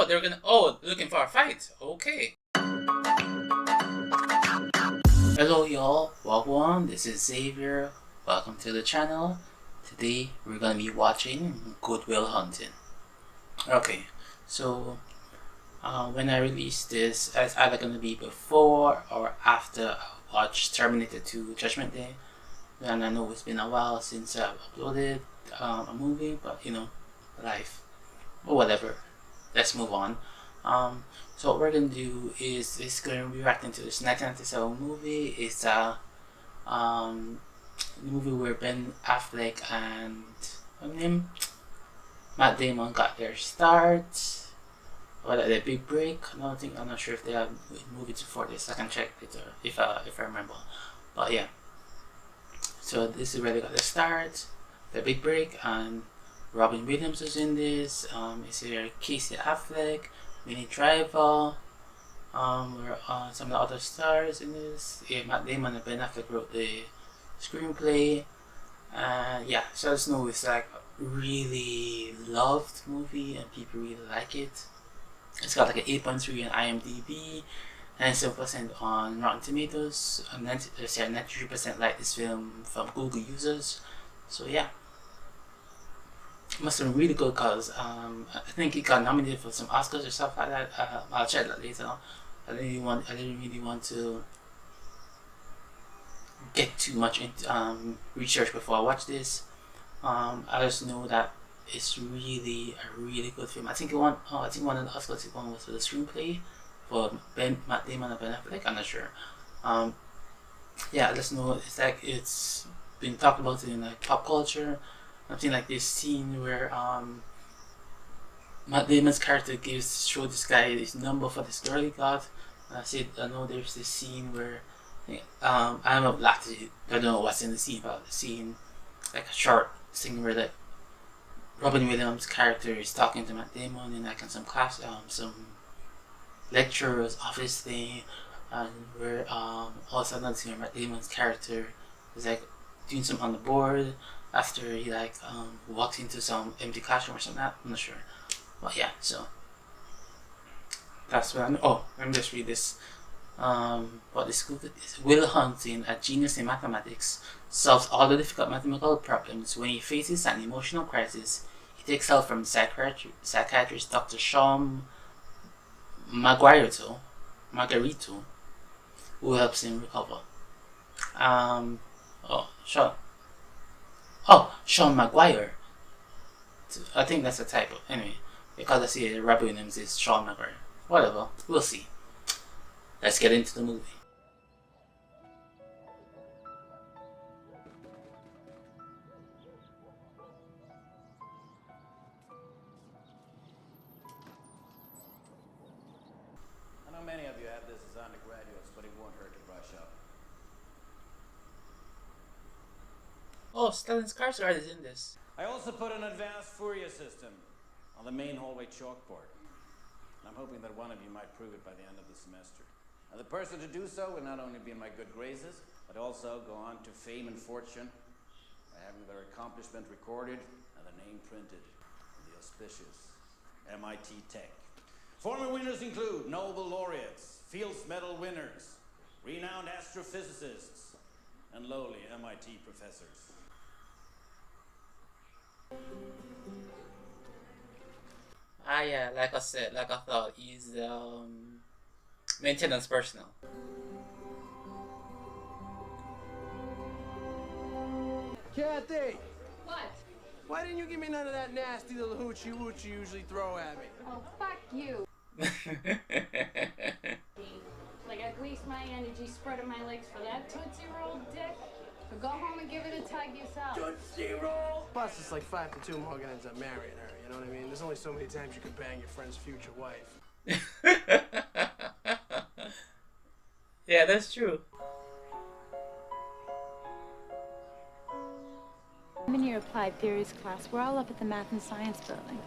Oh, they're gonna. Oh, looking for a fight. Okay. Hello, y'all. Welcome. This is Xavier. Welcome to the channel. Today we're gonna be watching Good Will Hunting. Okay, so when I release this, it's either gonna be before or after I watch Terminator 2 Judgment Day. And I know it's been a while since I've uploaded a movie, but you know, life or whatever. Let's move on. So what we're gonna do is going to be reacting to this 1997 movie. It's a movie where Ben Affleck and Matt Damon got their start, or their big break. I'm not sure if they have movies before this. I can check later if I remember. But yeah, so this is where they got their start, their big break, and Robin Williams was in this. Is here Casey Affleck, Minnie Driver. Were some of the other stars in this. Yeah, Matt Damon and Ben Affleck wrote the screenplay. Yeah, so I just know it's like a really loved movie and people really like it. It's got like an 8.3 on IMDb and 7% on Rotten Tomatoes. 93% like this film from Google users. So yeah, it must have been really good because I think it got nominated for some Oscars or stuff like that. I'll check that later. I didn't really want to get too much into research before I watch this. I just know that it's really a really good film. I think it won. I think one of the Oscars it won was for the screenplay for Matt Damon and Ben Affleck. I'm not sure. Yeah, I just know it's like it's been talked about in like pop culture. I've seen like this scene where Matt Damon's character showed this guy this number for this girl he got. I know there's this scene where I'm a black. I don't know what's in the scene, but the scene like a short scene where like Robin Williams' character is talking to Matt Damon in like in some class, some lecturer's office thing, and where also another scene where Matt Damon's character is like doing something on the board after he like walks into some empty classroom or something. I'm not sure, but yeah. So that's what I'm. Oh, let me just read this. What this book is: Will Hunting, a genius in mathematics, solves all the difficult mathematical problems. When he faces an emotional crisis, he takes help from psychiatrist Dr. Sean Margarito, who helps him recover. Sean Maguire. I think that's a typo. Anyway, because I see Robbie Williams is Sean Maguire. Whatever, we'll see. Let's get into the movie. I know many of you have this as undergraduates, but it won't hurt to brush up. Oh, Stellan Skarsgård is in this. I also put an advanced Fourier system on the main hallway chalkboard. And I'm hoping that one of you might prove it by the end of the semester. And the person to do so will not only be in my good graces, but also go on to fame and fortune by having their accomplishment recorded and their name printed in the auspicious MIT Tech. Former winners include Nobel laureates, Fields Medal winners, renowned astrophysicists, and lowly MIT professors. Yeah, like I said, like I thought, he's maintenance personnel. Kathy! What? Why didn't you give me none of that nasty little hoochie woochie you usually throw at me? Oh, fuck you. Like I'd waste my energy spreading my legs for that Tootsie Roll dick. So go home and give it a tug yourself. Tootsie Roll! Plus, it's like 5 to 2 Morgan ends up marrying her, you know what I mean? There's only so many times you can bang your friend's future wife. Yeah, that's true. I'm in your applied theories class. We're all up at the math and science building.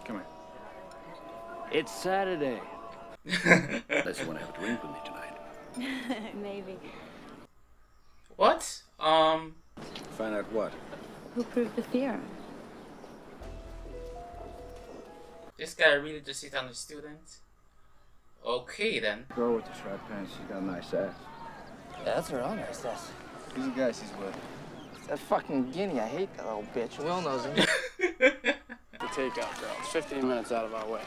Come here. It's Saturday. Unless you want to have a drink with me tonight. Maybe. What? Find out what? Who proved the theorem? This guy really just hit on the student. Okay then. Girl with the striped pants, she's got a nice ass. Yeah, that's her own nice ass. Who's the guy she's with? That fucking guinea, I hate that little bitch. Will knows him. The takeout girl. It's 15 minutes out of our way.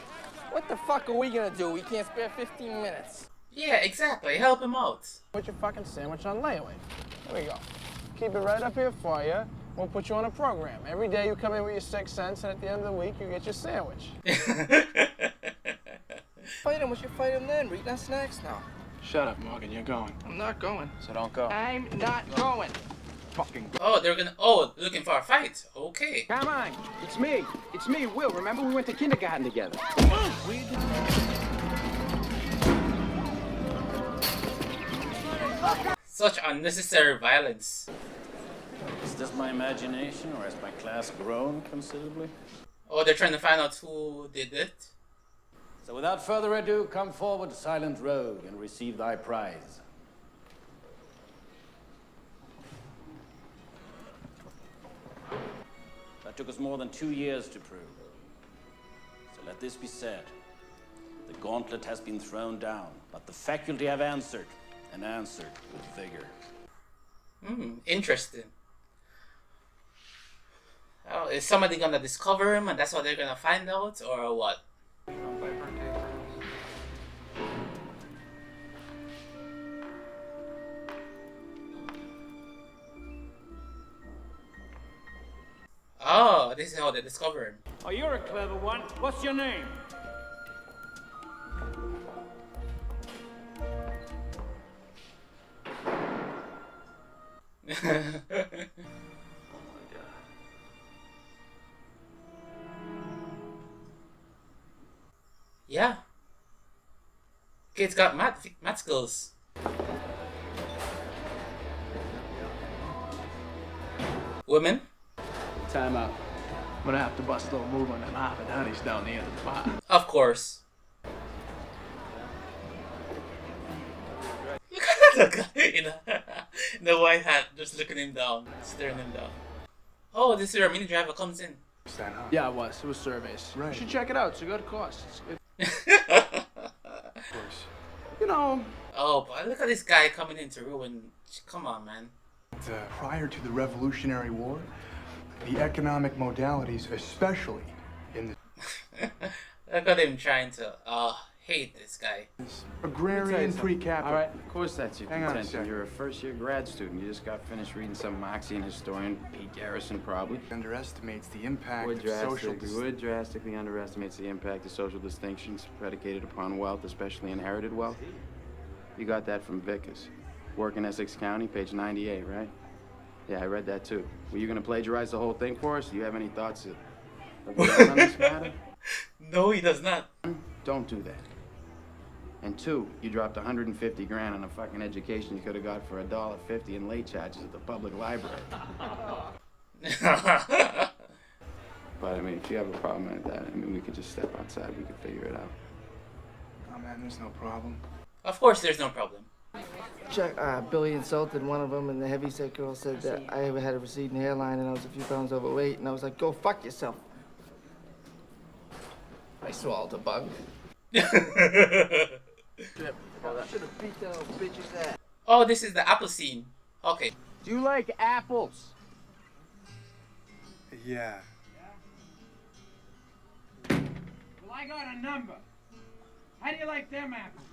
What the fuck are we gonna do? We can't spare 15 minutes. Yeah, exactly. Help him out. Put your fucking sandwich on layaway. There we go. Keep it right up here for you. We'll put you on a program. Every day you come in with your 6 cents, and at the end of the week, you get your sandwich. Fight him. What's your fight him then? We're eating our snacks now. Shut up, Morgan. You're going. I'm not going. So don't go. I'm not going. Fucking go. Oh, they're gonna. Oh, looking for a fight. Okay. Come on, it's me. It's me, Will. Remember we went to kindergarten together. Such unnecessary violence. Is this my imagination, or has my class grown considerably? Oh, they're trying to find out who did it. So without further ado, come forward, silent rogue, and receive thy prize. That took us more than 2 years to prove. So let this be said. The gauntlet has been thrown down, but the faculty have answered, and answered with vigor. Interesting. Oh, is somebody gonna discover him and that's what they're gonna find out, or what? Oh, this is how they discover him. Oh, you're a clever one. What's your name? Yeah. Kid's got math skills. Women? Time out. I'm gonna have to bust a little move on them Harvard honeys down the end of the bar. Of course. Look at that guy in the white hat, just looking him down, staring him down. Oh, this is where our mini driver comes in. Yeah, it was. It was surveys. Right. You should check it out. It's a good course. Of course. You know. Oh, but look at this guy coming in to ruin. Come on, man. Prior to the Revolutionary War, the economic modalities, especially in the Look at him trying to hate this guy. agrarian pre-capital. All right, of course that's your Hang on a contention. second. You're a first-year grad student. You just got finished reading some Marxian historian, Pete Garrison, probably. Underestimates the impact Would of social drastically underestimates the impact of social distinctions predicated upon wealth, especially inherited wealth. You got that from Vickers. Work in Essex County, page 98, right? Yeah, I read that too. Were you gonna plagiarize the whole thing for us? Do you have any thoughts of on this matter? No, he does not. Don't do that. And two, you dropped 150 grand on a fucking education you could have got for $1.50 in late charges at the public library. But I mean, if you have a problem like that, I mean, we could just step outside. We could figure it out. Oh man, there's no problem. Of course, there's no problem. Chuck, Billy insulted one of them, and the heavyset girl said that I had a receding hairline and I was a few pounds overweight, and I was like, go fuck yourself. I swallowed a bug. I should have beat that old bitch's ass. Oh, this is the apple scene. Okay. Do you like apples? Yeah. Well, I got a number. How do you like them apples?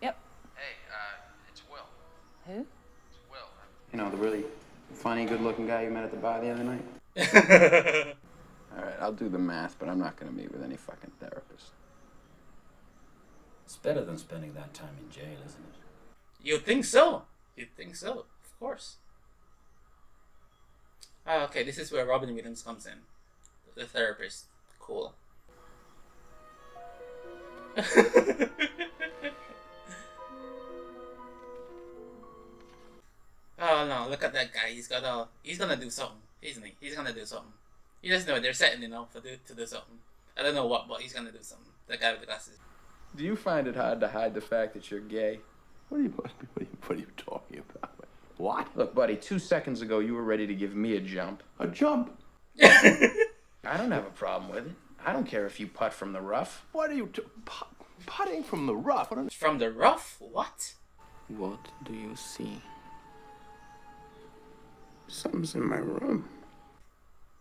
Yep. Hey, it's Will. Who? It's Will. You know, the really funny, good-looking guy you met at the bar the other night? All right, I'll do the math, but I'm not going to meet with any fucking therapist. It's better than spending that time in jail, isn't it? You think so? You think so? Of course. Okay, this is where Robin Williams comes in. The therapist. Cool. Oh no, look at that guy. He's gonna do something, isn't he? He's gonna do something. You just know they're setting him up to do something. I don't know what, but he's gonna do something. That guy with the glasses. Do you find it hard to hide the fact that you're gay? What are you talking about? What? Look, buddy, 2 seconds ago you were ready to give me a jump. A jump? I don't have a problem with it. I don't care if you putt from the rough. What are you putting from the rough? From the rough? What? What do you see? Something's in my room.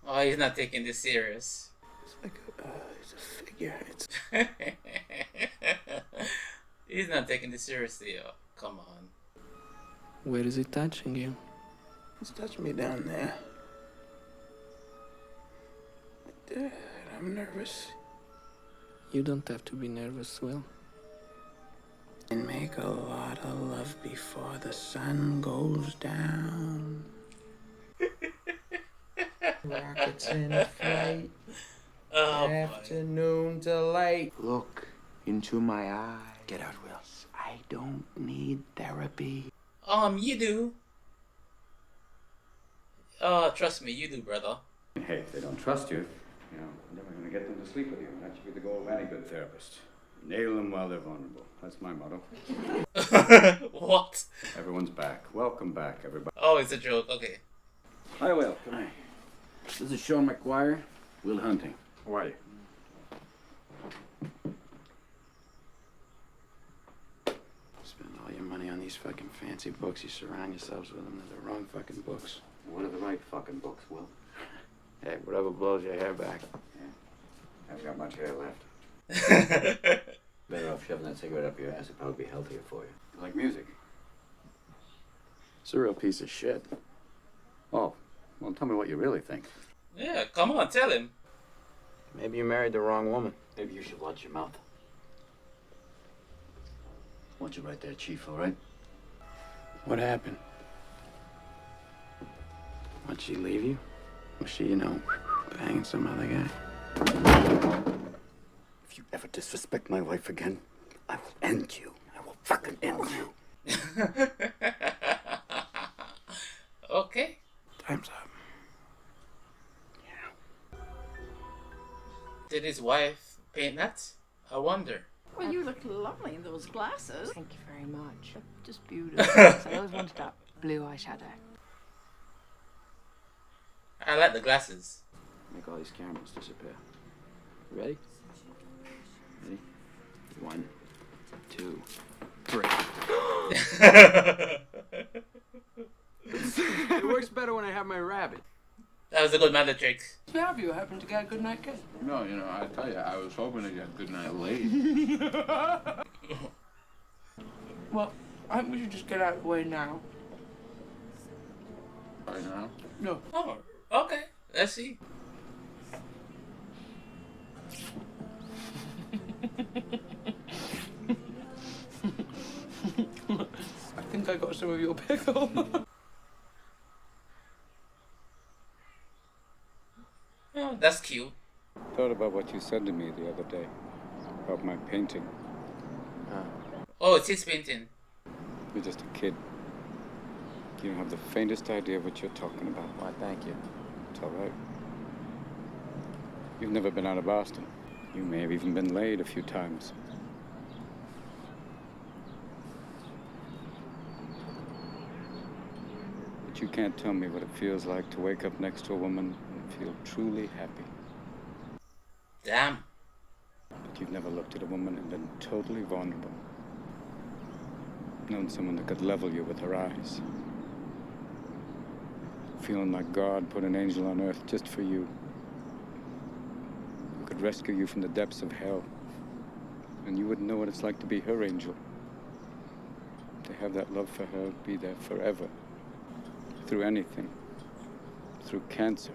Oh, he's not taking this serious. It's like it's a figure. It's... He's not taking this seriously. Oh, come on. Where is it touching you? It's touching me down there. Dad, I'm nervous. You don't have to be nervous, Will. And make a lot of love before the sun goes down. Rockets in flight. Oh, Afternoon delight. Look into my eyes. Get out, Will. I don't need therapy. You do. Oh, trust me, you do, brother. Hey, if they don't trust you, you know, you're never going to get them to sleep with you. That should be the goal of any good therapist. Nail them while they're vulnerable. That's my motto. What? Everyone's back. Welcome back, everybody. Oh, it's a joke. Okay. Hi, Will. Come here. This is Sean McGuire. Will Hunting. How are you? Spend all your money on these fucking fancy books. You surround yourselves with them. They're the wrong fucking books. What are the right fucking books, Will? Hey, whatever blows your hair back. Yeah. I haven't got much hair left. Better off shoving that cigarette up your ass. It'd probably be healthier for you. You like music? It's a real piece of shit. Oh, well, tell me what you really think. Yeah, come on, tell him. Maybe you married the wrong woman. Maybe you should watch your mouth. I want you right there, Chief, all right? What happened? Why'd she leave you? Was she, banging some other guy? If you ever disrespect my wife again, I will end you. I will fucking end you. Okay. Time's up. Did his wife paint that? I wonder. Well, you look lovely in those glasses. Thank you very much. Just beautiful. I always wanted that blue eyeshadow. I like the glasses. Make all these cameras disappear. Ready? Ready? 1, 2, 3. It works better when I have my rabbit. That was a good magic trick. Have you happened to get a good night kiss? No, I tell you, I was hoping to get good night late. Well, I think we should just get out of the way now. Right now? No. Oh, okay. Let's see. I think I got some of your pickle. Oh, that's cute. Thought about what you said to me the other day about my painting. Oh, it's his painting. You're just a kid. You don't have the faintest idea what you're talking about. Why, thank you. It's all right. You've never been out of Boston. You may have even been laid a few times. But you can't tell me what it feels like to wake up next to a woman and feel truly happy. Damn. But you've never looked at a woman and been totally vulnerable. Known someone that could level you with her eyes. Feeling like God put an angel on earth just for you. Who could rescue you from the depths of hell. And you wouldn't know what it's like to be her angel. To have that love for her be there forever. Through anything. Through cancer.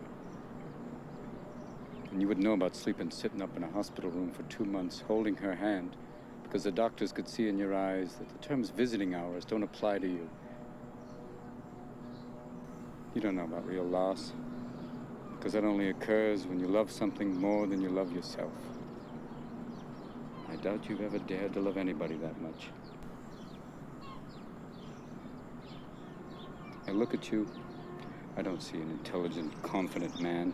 And you would know about sleeping sitting up in a hospital room for 2 months, holding her hand, because the doctors could see in your eyes that the terms visiting hours don't apply to you. You don't know about real loss, because that only occurs when you love something more than you love yourself. I doubt you've ever dared to love anybody that much. I look at you, I don't see an intelligent, confident man.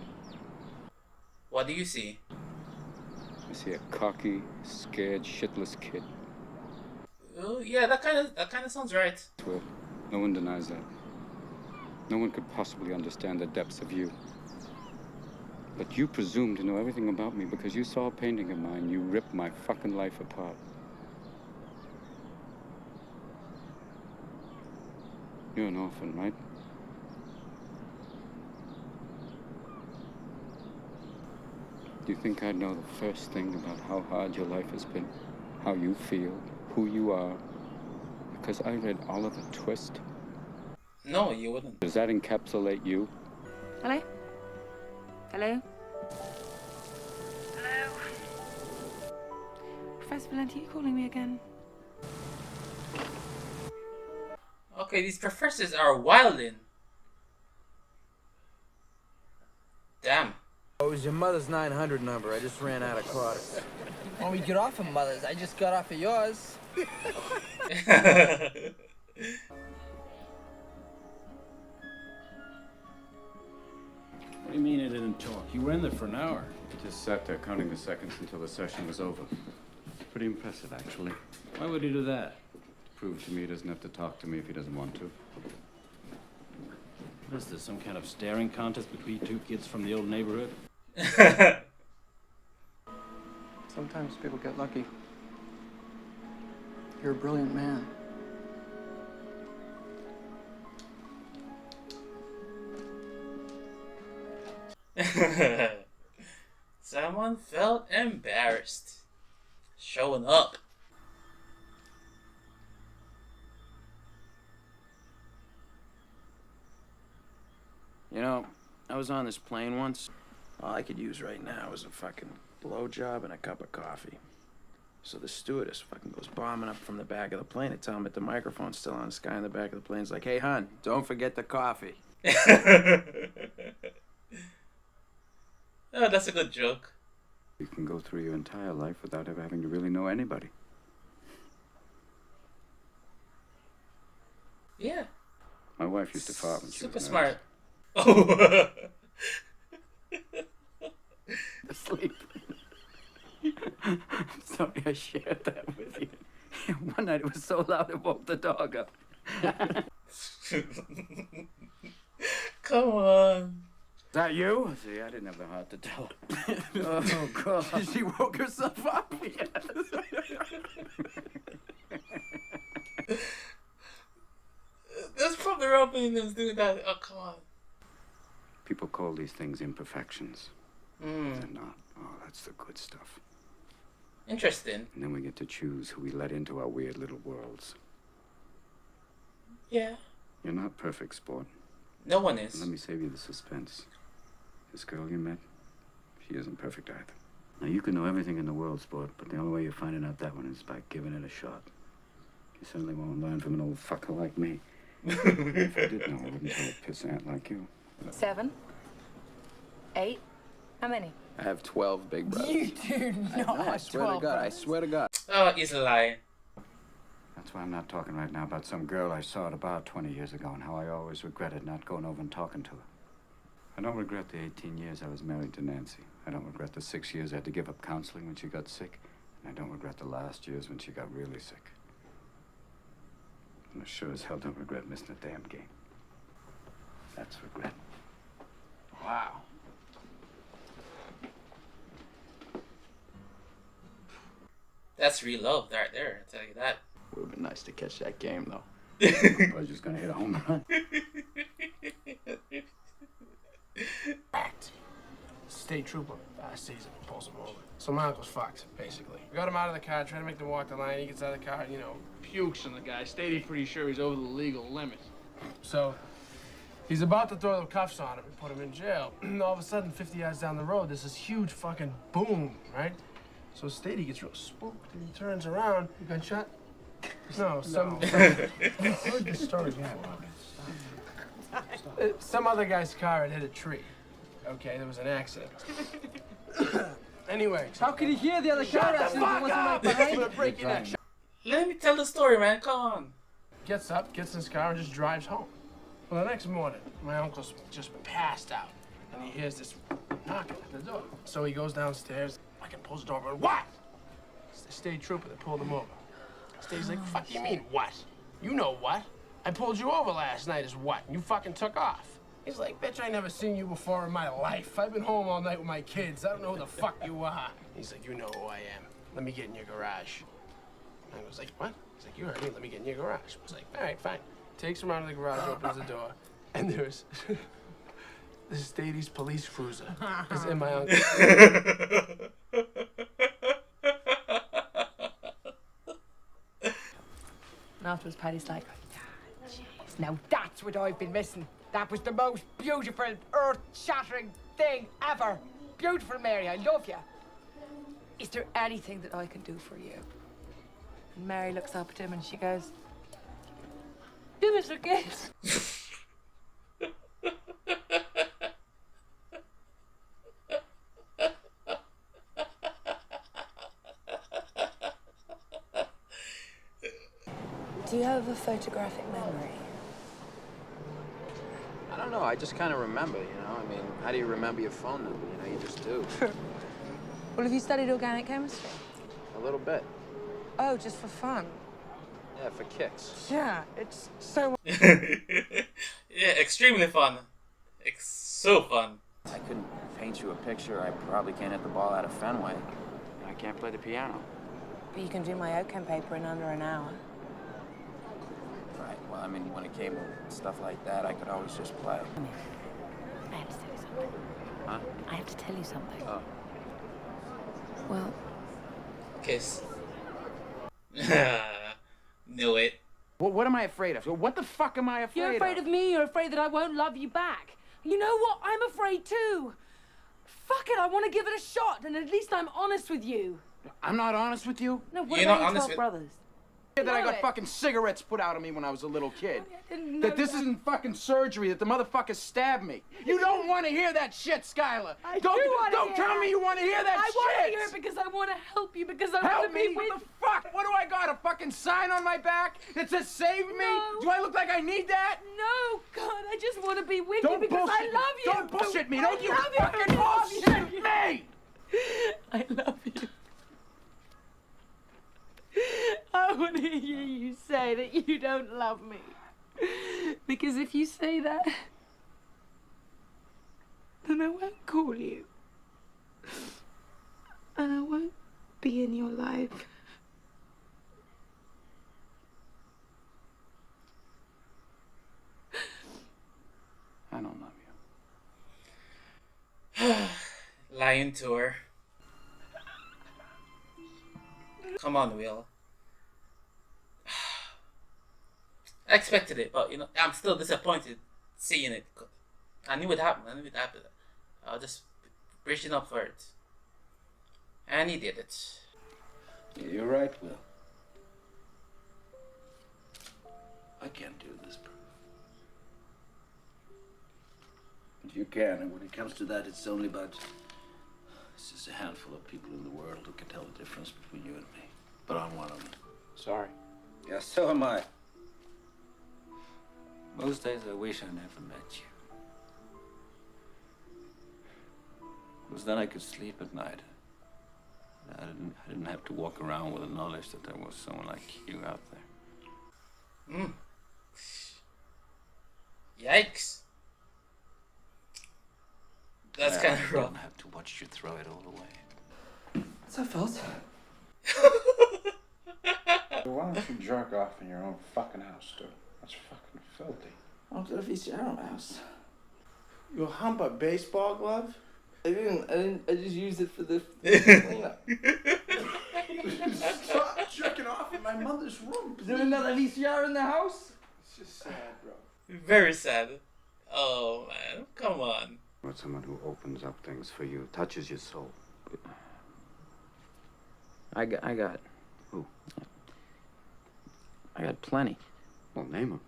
What do you see? I see a cocky, scared, shitless kid. Oh, yeah, that kind of sounds right. Well, no one denies that. No one could possibly understand the depths of you. But you presume to know everything about me because you saw a painting of mine. You ripped my fucking life apart. You're an orphan, right? Do you think I'd know the first thing about how hard your life has been? How you feel? Who you are? Because I read Oliver Twist. No, you wouldn't. Does that encapsulate you? Hello? Hello? Hello? Professor Valenti, are you calling me again? Okay, these professors are wildin'. Damn. Oh, it was your mother's 900 number. I just ran out of quarters. When we get off of mother's, I just got off of yours. What do you mean it didn't talk? You were in there for an hour. He just sat there counting the seconds until the session was over. Pretty impressive, actually. Why would he do that? Prove to me he doesn't have to talk to me if he doesn't want to. What is this, some kind of staring contest between two kids from the old neighborhood? Sometimes people get lucky. You're a brilliant man. Someone felt embarrassed. Showing up. You know, I was on this plane once. All I could use right now is a fucking blowjob and a cup of coffee. So the stewardess fucking goes bombing up from the back of the plane to tell him that the microphone's still on. This guy in the back of the plane's like, "Hey, hon, don't forget the coffee." Oh, that's a good joke. You can go through your entire life without ever having to really know anybody. Yeah. My wife used to fart when she Super was smart. Oh. Asleep. I'm sorry I shared that with you. One night it was so loud it woke the dog up. Come on. Is that you? See, I didn't have the heart to tell. Oh, God. She woke herself up. That's probably wrong for them doing that. Oh, come on. People call these things imperfections. Mm. They're not. Oh, that's the good stuff. Interesting. And then we get to choose who we let into our weird little worlds. Yeah. You're not perfect, sport. No one is. Let me save you the suspense. This girl you met, she isn't perfect either. Now, you can know everything in the world, sport, but the only way you're finding out that one is by giving it a shot. You certainly won't learn from an old fucker like me. If I did know, I wouldn't tell a pissant like you. 7, 8. How many? I have 12 big brothers. You do not. I swear to God. I swear to God. Oh, he's lying. That's why I'm not talking right now about some girl I saw at a bar 20 years ago and how I always regretted not going over and talking to her. I don't regret the 18 years I was married to Nancy. I don't regret the 6 years I had to give up counseling when she got sick. And I don't regret the last years when she got really sick. And I sure as hell don't regret missing a damn game. That's regret. Wow. That's real love right there, I'll tell you that. Would have been nice to catch that game, though. I was just gonna hit a home run. Act. State trooper sees him, pulls him over. So my uncle's fucked, basically. We got him out of the car, trying to make them walk the line. He gets out of the car and, pukes on the guy. Stating pretty sure he's over the legal limit. So he's about to throw the cuffs on him and put him in jail. All of a sudden, 50 yards down the road, there's this huge fucking boom, right? So Stady gets real spooked and he turns around. You got shot? No, some you heard the story. Some other guy's car had hit a tree. Okay, there was an accident. Anyway. How could he hear the other car accident? It wasn't right behind him. Break your neck. Let me tell the story, man. Come on. Gets up, gets in his car, and just drives home. Well, the next morning, my uncle's just passed out, and he hears this knocking at the door. So he goes downstairs, fucking pulls the door open. What? It's the state trooper that pulled him over. State's like, fuck you mean, what? You know what? I pulled you over last night as what? And you fucking took off. He's like, bitch, I never seen you before in my life. I've been home all night with my kids. I don't know who the fuck you are. He's like, you know who I am. Let me get in your garage. I was like, what? He's like, you heard me. Let me get in your garage. I was like, all right, fine. Takes him out of the garage, opens the door, and there's this Stadi's police cruiser is in my uncle's. And afterwards, Paddy's like, "Ah, jeez, now that's what I've been missing. That was the most beautiful, earth-shattering thing ever. Beautiful, Mary, I love you. Is there anything that I can do for you?" And Mary looks up at him and she goes, "Give us a kiss." Do you have a photographic memory? I don't know, I just kind of remember, you know? I mean, how do you remember your phone number? You know, you just do. Well, have you studied organic chemistry? A little bit. Oh, just for fun? Yeah, for kicks. Yeah, it's so... Yeah, extremely fun. So fun. I couldn't paint you a picture. I probably can't hit the ball out of Fenway. I can't play the piano. But you can do my outcome paper in under an hour. Right, well, I mean, when it came to stuff like that, I could always just play. I have to tell you something. Huh? I have to tell you something. Oh. Well... Kiss. Knew it. Well, what am I afraid of? What the fuck am I afraid of? You're afraid of me, you're afraid that I won't love you back. You know what? I'm afraid too. Fuck it, I want to give it a shot, and at least I'm honest with you. I'm not honest with you? No, what You're about not your honest 12 with- brothers? That I got it. fucking cigarettes put out of me when I was a little kid. I didn't know That this that. isn't fucking surgery, that the motherfucker stabbed me. You don't want to hear that shit, Skylar. I Don't do wanna don't hear tell that. me you want to hear that I shit. want to hear it because I want to help you, because I want Help to be me? with What the fuck? What do I got? A fucking sign on my back that says save me? No. Do I look like I need that? No, God, I just want to be with Don't you because I bullshit love me. you. Don't bullshit me. I Don't you love you. fucking bullshit me. I love you. I want to hear you say that you don't love me. Because if you say that, then I won't call you. And I won't be in your life. I don't love you. Lying to her. Come on, Will. I expected it, but you know, I'm still disappointed seeing it. I knew it happened. I was just reaching up for it. And he did it. You're right, Will. I can't do this, bro. But you can, and when it comes to that, it's only about... It's just a handful of people in the world who can tell the difference between you and me. But I'm one of them. Sorry. Yeah, so am I. Most days I wish I never met you. Because then I could sleep at night. I didn't have to walk around with the knowledge that there was someone like you out there. Yikes. That's Yeah, kind of I rough. didn't have to watch you throw it all away. It's her fault. Why don't you jerk off in your own fucking house, Stu? That's fucking filthy. I'll do a VCR on my house. You hump a baseball glove? I just used it for the cleanup. Stop jerking off in my mother's room. Is there another VCR in the house? It's just sad, bro. Very sad. Oh man, come on. What someone who opens up things for you, touches your soul. I got... Who? I got plenty. Well, name them.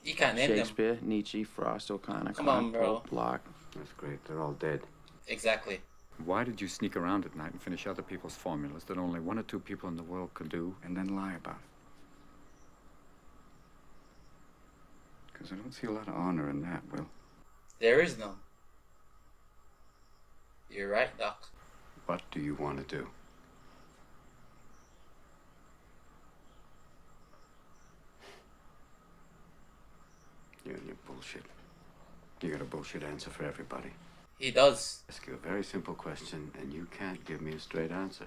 You can't name them. Shakespeare, Nietzsche, Frost, O'Connor, Come on, bro. Pope, Locke. That's great. They're all dead. Exactly. Why did you sneak around at night and finish other people's formulas that only 1 or 2 people in the world could do, and then lie about it? Because I don't see a lot of honor in that, Will. There is none. You're right, Doc. What do you want to do? bullshit. You got a bullshit answer for everybody. He does. I ask you a very simple question, and you can't give me a straight answer.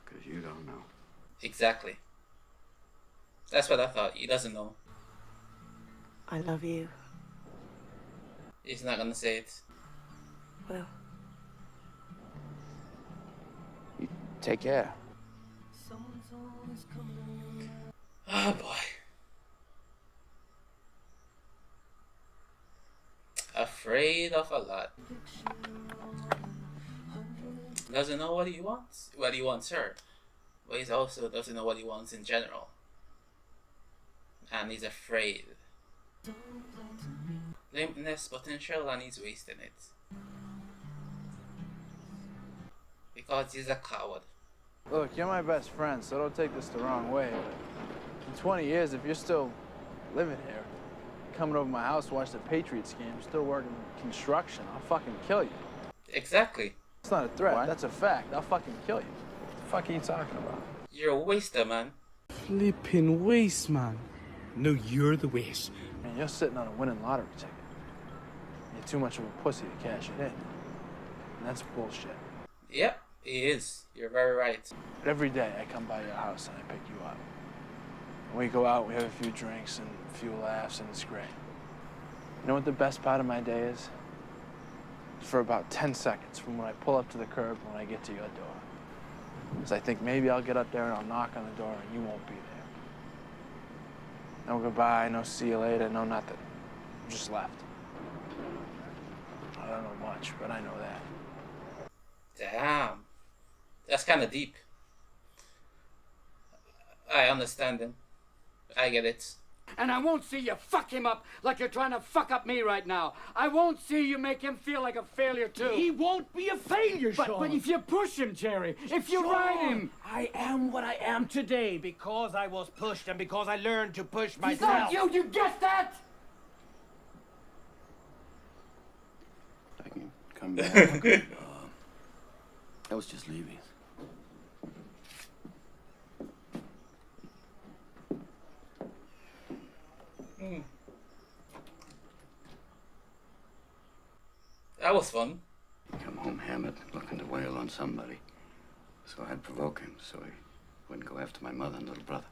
Because you don't know. Exactly. That's what I thought. He doesn't know. I love you. He's not gonna say it. Well. You take care. Oh boy. Afraid of a lot. Doesn't know what he wants. What he wants her. But he also doesn't know what he wants in general. And he's afraid. Limitless potential and he's wasting it. Because he's a coward. Look, you're my best friend, so don't take this the wrong way. But in 20 years, if you're still living here, coming over my house to watch the Patriots game, still working construction, I'll fucking kill you. Exactly. It's not a threat, that's a fact. I'll fucking kill you. What the fuck are you talking about? You're a waster, man. Flippin' waste, man. No, you're the waste. Man, you're sitting on a winning lottery ticket. You're too much of a pussy to cash it in. And that's bullshit. Yep, he is. You're very right. But every day I come by your house and I pick you up. And we go out, we have a few drinks and a few laughs, and it's great. You know what the best part of my day is? For about 10 seconds, from when I pull up to the curb to when I get to your door. Because I think maybe I'll get up there and I'll knock on the door and you won't be there. No goodbye, no see you later, no nothing. I'm just left. I don't know much, but I know that. Damn. That's kind of deep. I understand him. I get it. And I won't see you fuck him up like you're trying to fuck up me right now. I won't see you make him feel like a failure too. He won't be a failure, Sean. But if you push him, Jerry, if you ride him. I am what I am today because I was pushed and because I learned to push He's myself. not you get that? I can come back. I was just leaving. That was fun. Come home hammered, looking to wail on somebody. So I'd provoke him so he wouldn't go after my mother and little brother.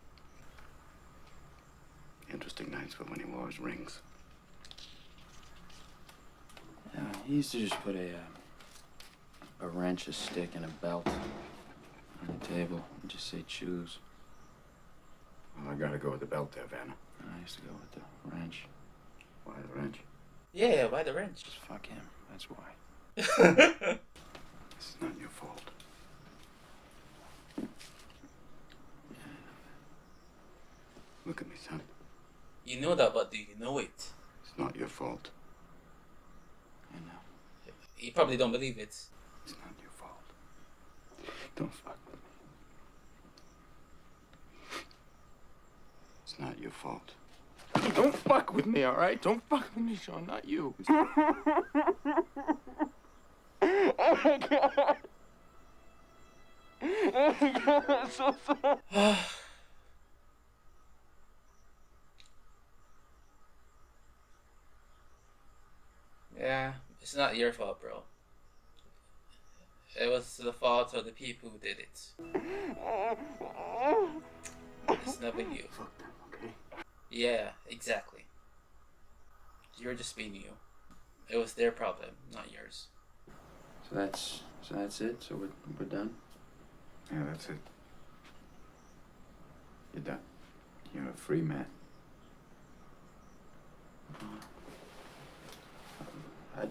Interesting nights were when he wore his rings. Yeah, he used to just put a wrench, a stick, and a belt on the table and just say choose. Well, I gotta go with the belt there, Vanna. I used to go with the wrench. Why the wrench? Yeah, why the wrench? Just fuck him. That's why. It's not your fault. Look at me, son. You know that, but do you know it? It's not your fault. I know. You probably don't believe it. It's not your fault. Don't fuck with me. It's not your fault. Don't fuck with me, all right? Don't fuck with me, Sean, not you. Oh my God. Oh my God, that's so sad. Yeah, it's not your fault, bro. It was the fault of the people who did it. It's never you. Fuck them, okay? Yeah, exactly. You're just being you. It was their problem, not yours. So that's it. So we're done. Yeah, that's it. You're done. You're a free man. I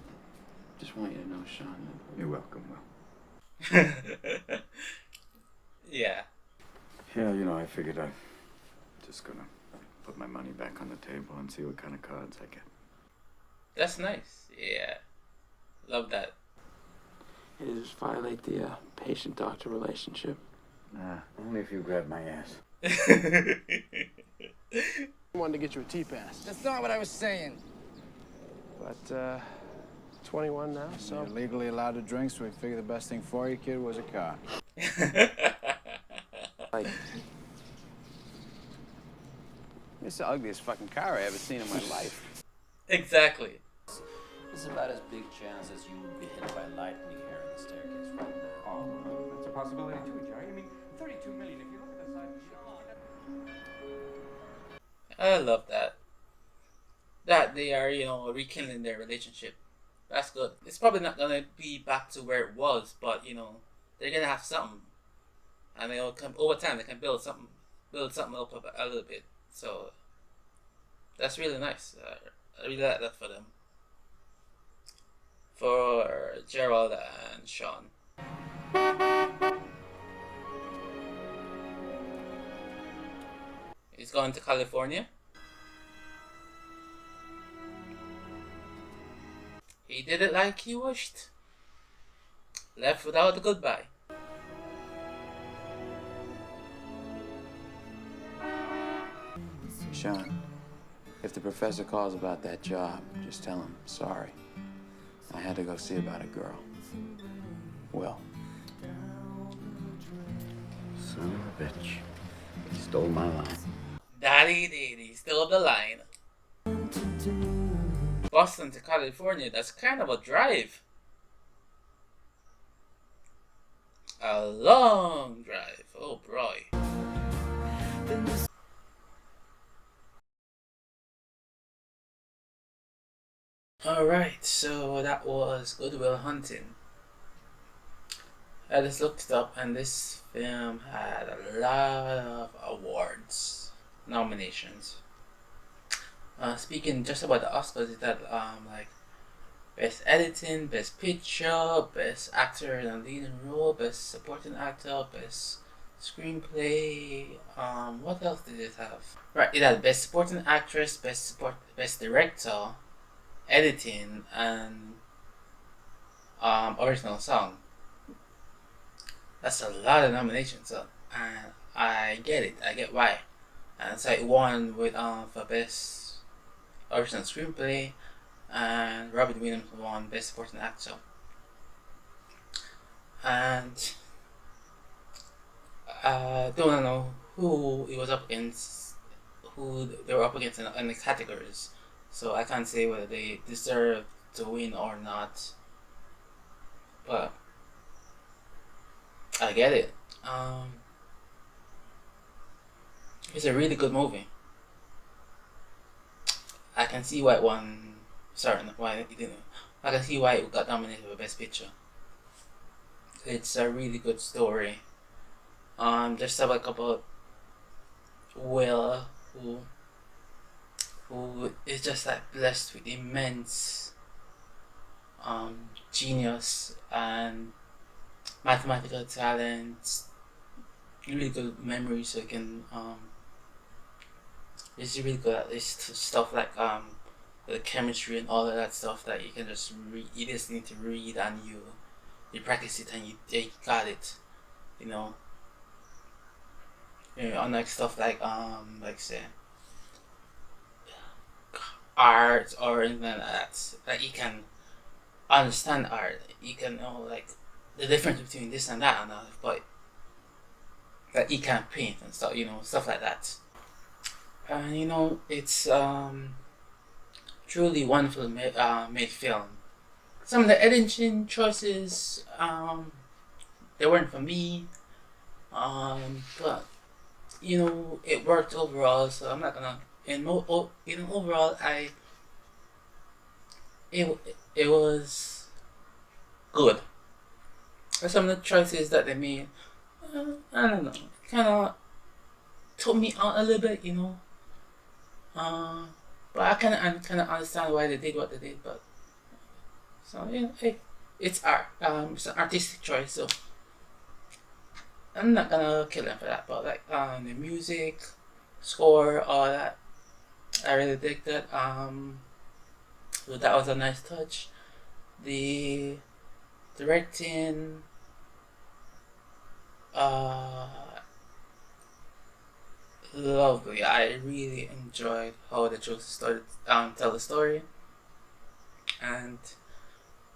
just want you to know, Sean. You're welcome, Will. Yeah. Yeah, you know, I figured I'm just gonna put my money back on the table and see what kind of cards I get. That's nice. Yeah. Love that. You just violate the patient-doctor relationship. Nah, only if you grab my ass. I wanted to get you a T-pass. That's not what I was saying. But, 21 now, so... You're legally allowed to drink, so we figured the best thing for you, kid, was a car. Like, It's the ugliest fucking car I ever seen in my life. Exactly. It's about as big chance as you would be hit by lightning here in the staircase right now. Oh, that's a possibility too, Jerry. I mean, 32 million. If you look at the size, I love that. That they are, rekindling their relationship. That's good. It's probably not gonna be back to where it was, but they're gonna have something, and they'll come over time. They can build something up a little bit. So that's really nice. I really like that for them, for Gerald and Sean. He's going to California. He did it like he wished. Left without a goodbye. Sean, if the professor calls about that job, just tell him sorry. I had to go see about a girl. Will. Son of a bitch. He stole my line. Daddy did. He stole the line. Boston to California, that's kind of a drive. A long drive. Oh boy. Alright, so that was Good Will Hunting. I just looked it up, and this film had a lot of awards, nominations. Speaking just about the Oscars, it had like Best Editing, Best Picture, Best Actor in a Leading Role, Best Supporting Actor, Best Screenplay. What else did it have? Right, it had Best Supporting Actress, Best Director, Editing, and Original Song. That's a lot of nominations, and I get it. I get why. And so it won with for Best Original Screenplay, and Robin Williams won Best Supporting Actor. And don't know who it was up against, who they were up against in the categories. So I can't say whether they deserve to win or not. But I get it. It's a really good movie. I can see why it won. Sorry, not why it didn't. I can see why it got nominated for Best Picture. It's a really good story. Just about Will, who is just like blessed with immense genius and mathematical talent, really good memory, so he can he's really good at this stuff like the chemistry and all of that stuff that you can just read. You just need to read, and you practice it, and you got it. Unlike stuff like say art or anything like that, like you can understand art, you can know like the difference between this and that, and but that you can paint and stuff, stuff like that. And it's truly wonderful made film. Some of the editing choices they weren't for me, but it worked overall, so I'm not gonna. Overall, it was good. Some of the choices that they made, I don't know, kind of took me out a little bit, but I kind of understand why they did what they did. But so it's art. It's an artistic choice, so I'm not gonna kill them for that. But like the music, score, all that, I really dig that. So that was a nice touch. The directing, lovely. I really enjoyed how they chose to tell the story, and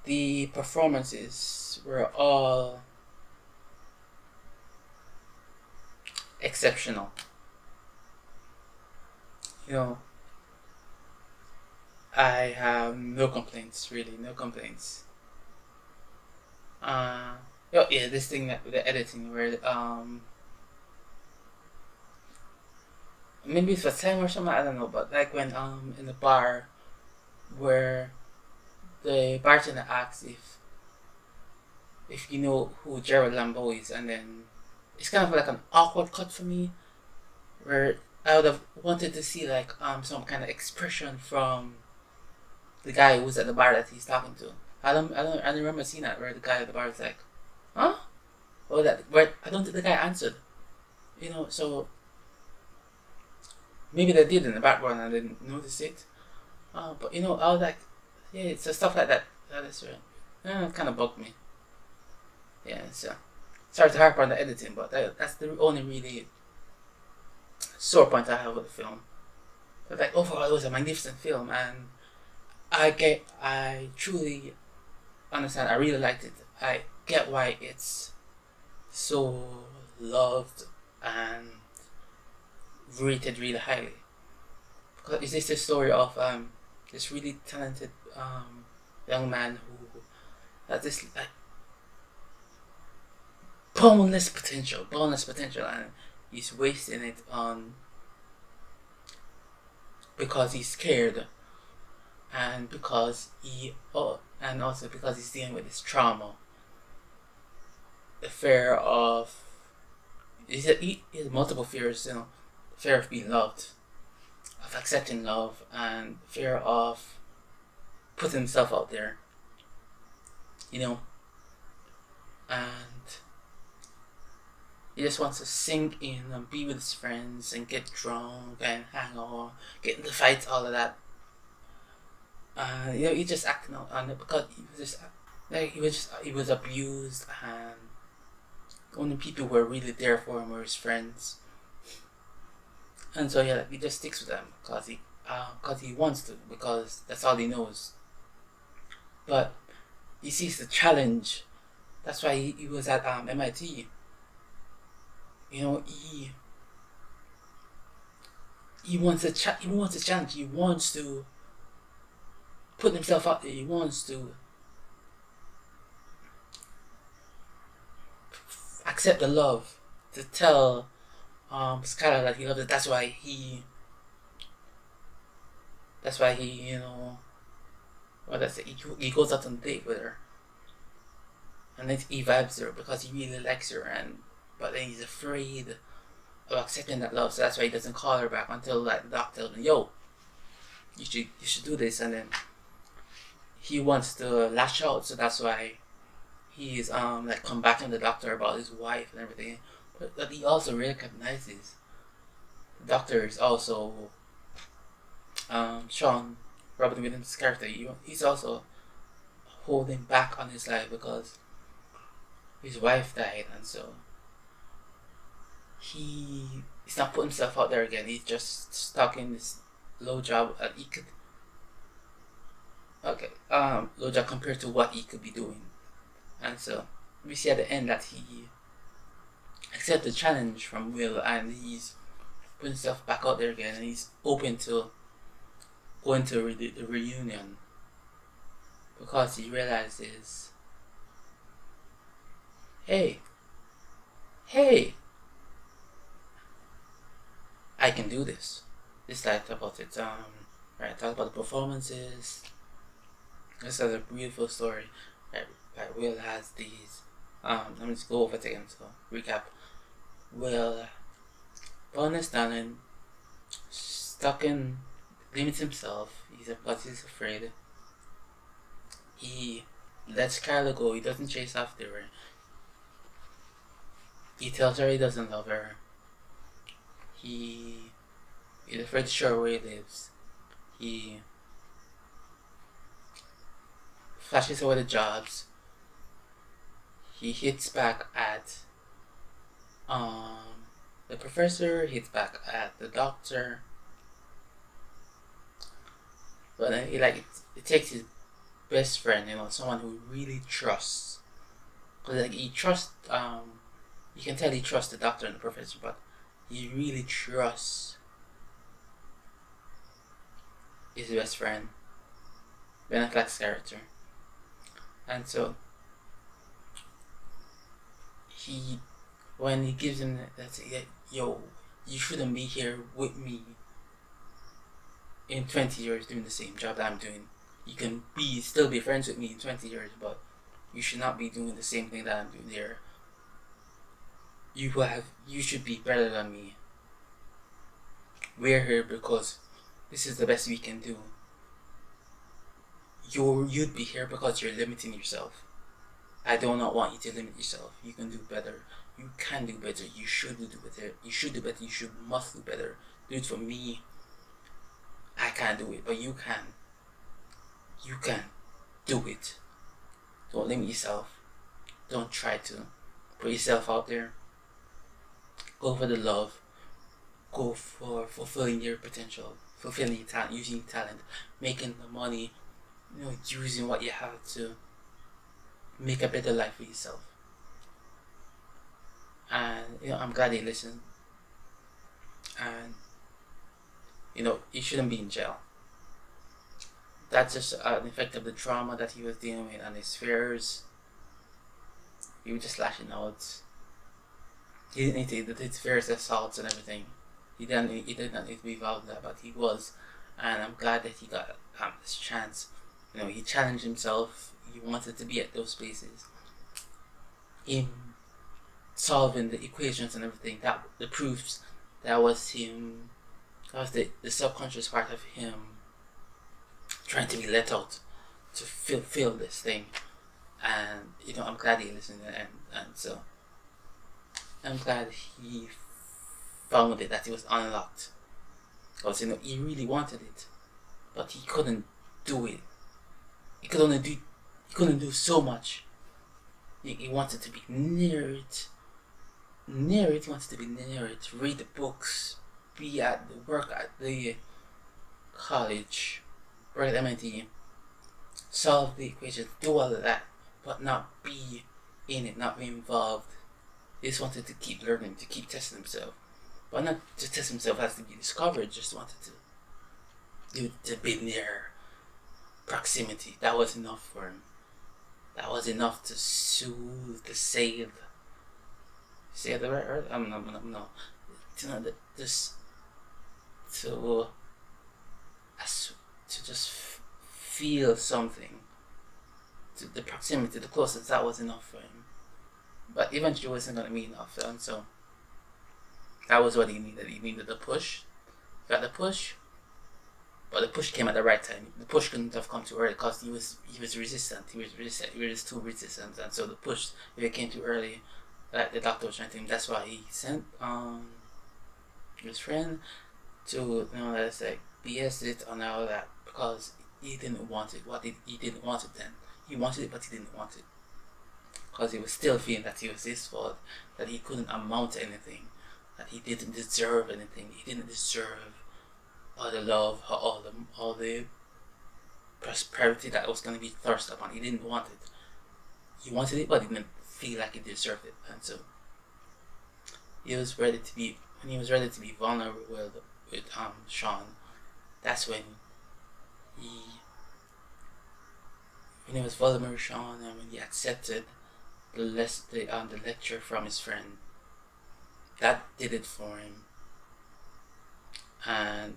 the performances were all exceptional. you know, I have no complaints, really, no complaints. Yeah, this thing that the editing where maybe it's for time or something, I don't know, but like when in the bar where the bartender asks if you know who Gerald Lambeau is, and then it's kind of like an awkward cut for me where I would have wanted to see like some kind of expression from the guy who's at the bar that he's talking to. I don't remember seeing that where the guy at the bar was like, huh? Or that where I don't think the guy answered. You know, so maybe they did in the background and I didn't notice it. But you know, I was like, yeah, it's stuff like that. That is right. It kind of bugged me. Yeah, so sorry to harp on the editing, but that's the only really sore point I have with the film. But like overall, it was a magnificent film, and I truly understand. I really liked it. I get why it's so loved and rated really highly. Because it's just a story of this really talented young man who has this like boundless potential, and he's wasting it on because he's scared, and because and also because he's dealing with this trauma, the fear of he has multiple fears, you know, fear of being loved, of accepting love, and fear of putting himself out there, you know, and he just wants to sink in and be with his friends and get drunk and hang out, get into fights, all of that. You know, he just acting out on it because he was abused, and only people who were really there for him were his friends. And so yeah, he just sticks with them because he wants to, because that's all he knows. But he sees the challenge. That's why he was at MIT. You know, he wants a challenge. He wants to put himself out there. He wants to accept the love, to tell Skylar that he loves it. That's why he you know, what I say, he goes out on a date with her, and then he vibes her because he really likes her, but then he's afraid of accepting that love, so that's why he doesn't call her back until like the doctor tells him, yo, you should do this, and then he wants to lash out, so that's why he's like combating the doctor about his wife and everything. But he also recognizes the doctor is also Sean Robert Williams' character. He's also holding back on his life because his wife died, and so he's not putting himself out there again. He's just stuck in this low job that he could low job compared to what he could be doing. And so we see at the end that he accepted the challenge from Will, and he's putting himself back out there again, and he's open to going to the reunion because he realizes, hey, I can do this. This I talk about it. Right, talk about the performances. This is a beautiful story. Right, Will has these. Let me just go over it again. So recap. Will, bonus Stalin, stuck in, limits himself. Because he's afraid. He lets Carla go. He doesn't chase after her. He tells her he doesn't love her. He's afraid to show her where he lives. He flashes away the jobs. He hits back at the professor, hits back at the doctor. But then it takes his best friend, you know, someone who really trusts. Cause like he trusts, you can tell he trusts the doctor and the professor, but he really trusts his best friend, Ben Affleck's character. And so when he gives him that, yo, you shouldn't be here with me in 20 years doing the same job that I'm doing. You can still be friends with me in 20 years, but you should not be doing the same thing that I'm doing here. You should be better than me. We're here because this is the best we can do. You'd be here because you're limiting yourself. I do not want you to limit yourself. You can do better. You can do better. You should do better. You should do better. You must do better. Do it for me. I can't do it, but you can. You can do it. Don't limit yourself. Don't try to put yourself out there. Go for the love. Go for fulfilling your potential, fulfilling your talent, using your talent, making the money, using what you have to make a better life for yourself. And I'm glad he listened. And he shouldn't be in jail. That's just an effect of the trauma that he was dealing with and his fears. He was just lashing out. He didn't need to, his fears, assaults and everything. He did not need to be involved in that, but he was. And I'm glad that he got this chance. He challenged himself. He wanted to be at those places. In solving the equations and everything, the proofs, that was him. That was the subconscious part of him trying to be let out to feel this thing. And I'm glad he listened, and so I'm glad he found it, that it was unlocked. Because he really wanted it, but he couldn't do it. He couldn't do so much. He wanted to be near it. He wanted to be near it. Read the books. Be at the work at the college. Work at MIT. Solve the equations. Do all of that, but not be in it. Not be involved. He just wanted to keep learning, to keep testing himself. But not to test himself as to be discovered. Just wanted to be near proximity. That was enough for him. That was enough to soothe, to save. Save the right word? No. To just feel something. To the proximity, the closeness, that was enough for him. But eventually it wasn't going to be enough. And so that was what he needed. He needed the push. He got the push. But the push came at the right time. The push couldn't have come too early because he was resistant. He was too resistant. And so the push, if it came too early, like the doctor was trying to him, that's why he sent his friend to let's say BS it on all that, because he didn't want it. He didn't want it then. He wanted it, but he didn't want it. Because he was still feeling that it was his fault, that he couldn't amount to anything, that he didn't deserve anything. He didn't deserve all the love, all the prosperity that was going to be thrust upon. He didn't want it. He wanted it, but he didn't feel like he deserved it. And so he was ready to be, when he was ready to be vulnerable with Sean, that's when he was vulnerable with Sean, and when he accepted the lecture from his friend, that did it for him. And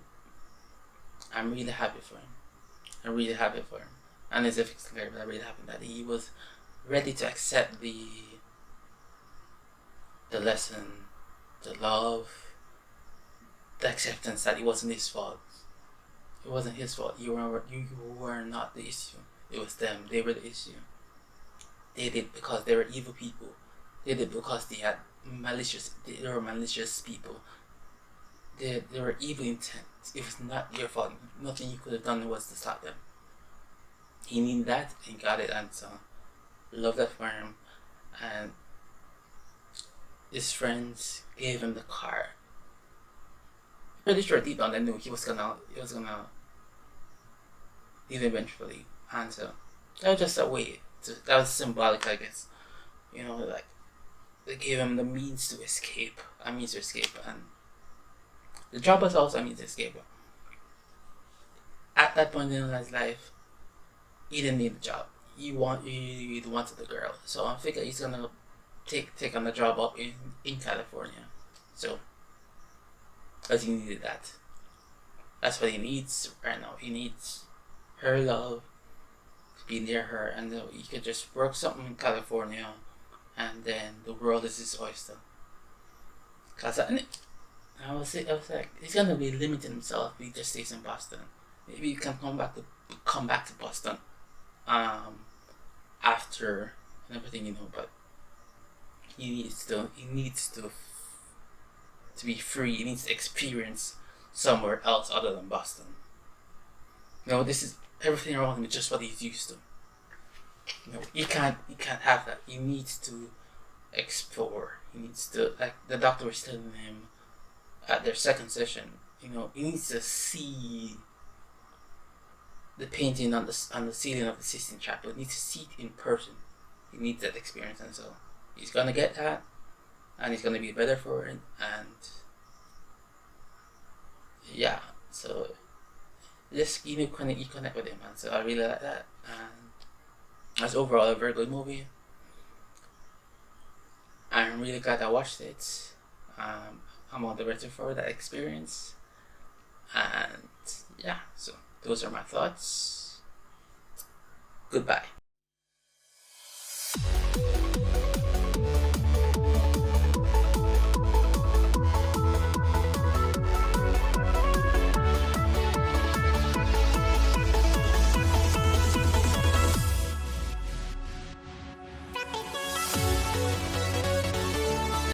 I'm really happy for him. And as if it's clear, but I'm really happy that he was ready to accept the lesson, the love, the acceptance that it wasn't his fault. It wasn't his fault. You were not the issue. It was them. They were the issue. They did it because they were evil people. They did it because they were malicious people. They were evil intent. It was not your fault. Nothing you could have done was to stop them. He knew that and got it, and so love that for him. And his friends gave him the car. Pretty sure deep down they knew he was gonna leave eventually. And so that was just a way. That was symbolic, I guess. Like they gave him the means to escape. And the job was also a means to escape. at that point in his life, he didn't need the job. He wanted the girl. So I figure he's gonna take on the job up in California. So, because he needed that. That's what he needs right now. He needs her love, to be near her, and he could just work something in California, and then the world is his oyster. Cause I was like, he's gonna be limiting himself if he just stays in Boston. Maybe he can come back to Boston, after and everything, you know. But he needs to be free. He needs to experience somewhere else other than Boston. You know, this is everything around him is just what he's used to. You know, he can't have that. He needs to explore. He needs to, like the doctor was telling him at their second session, you know, he needs to see the painting on the ceiling of the Sistine Chapel. He needs to see it in person. He needs that experience, and so he's gonna get that, and he's gonna be better for it, and yeah, so just you connect with him, and so I really like that, and that's overall a very good movie. I'm really glad I watched it. I'm all the better for that experience, and yeah, so those are my thoughts. Goodbye.